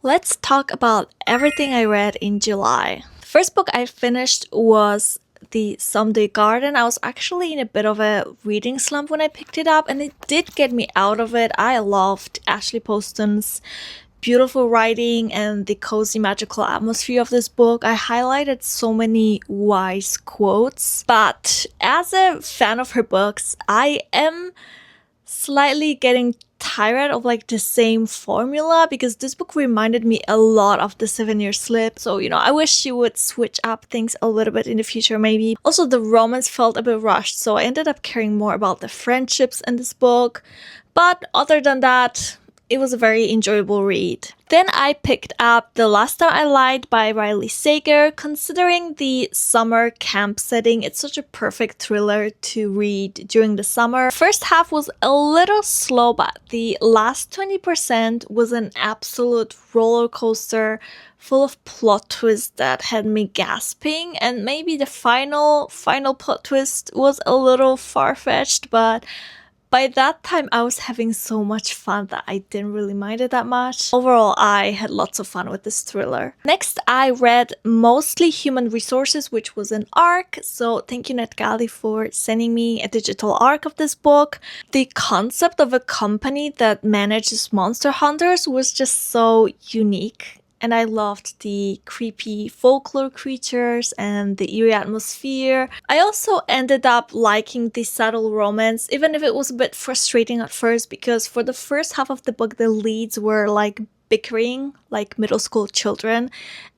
Let's talk about everything I read in July. The first book I finished was The Someday Garden. I was actually in a bit of a reading slump when I picked it up, and it did get me out of it. I loved Ashley Poston's beautiful writing and the cozy magical atmosphere of this book. I highlighted so many wise quotes, but as a fan of her books, I am slightly getting tired of like the same formula because this book reminded me a lot of The 7 Year Slip. So, I wish she would switch up things a little bit in the future, maybe. Also, the romance felt a bit rushed, so I ended up caring more about the friendships in this book. But other than that, it was a very enjoyable read. Then I picked up The Last Time I Lied by Riley Sager. Considering the summer camp setting, it's such a perfect thriller to read during the summer. First half was a little slow, but the last 20% was an absolute roller coaster full of plot twists that had me gasping, and maybe the final plot twist was a little far-fetched, but by that time, I was having so much fun that I didn't really mind it that much. Overall, I had lots of fun with this thriller. Next, I read Mostly Human Resources, which was an ARC. So thank you, NetGalley, for sending me a digital ARC of this book. The concept of a company that manages monster hunters was just so unique. And I loved the creepy folklore creatures and the eerie atmosphere. I also ended up liking the subtle romance, even if it was a bit frustrating at first, because for the first half of the book, the leads were like bickering like middle school children,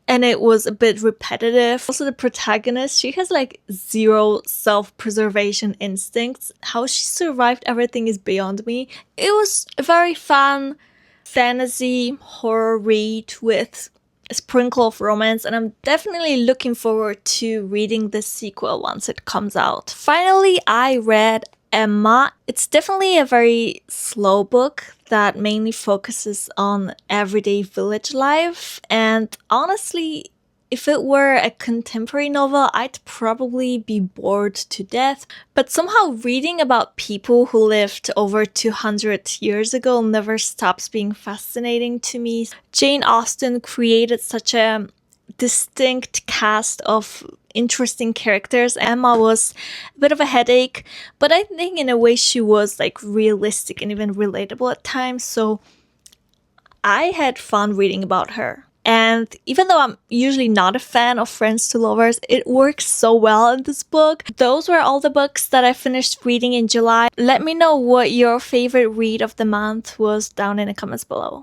and it was a bit repetitive. Also, the protagonist, she has like zero self-preservation instincts. How she survived everything is beyond me. It was a very fun fantasy horror read with a sprinkle of romance, and I'm definitely looking forward to reading the sequel once it comes out. Finally, I read Emma. It's definitely a very slow book that mainly focuses on everyday village life, and honestly, if it were a contemporary novel, I'd probably be bored to death. But somehow reading about people who lived over 200 years ago never stops being fascinating to me. Jane Austen created such a distinct cast of interesting characters. Emma was a bit of a headache, but I think in a way she was like realistic and even relatable at times. So I had fun reading about her. And even though I'm usually not a fan of Friends to Lovers, it works so well in this book. Those were all the books that I finished reading in July. Let me know what your favorite read of the month was down in the comments below.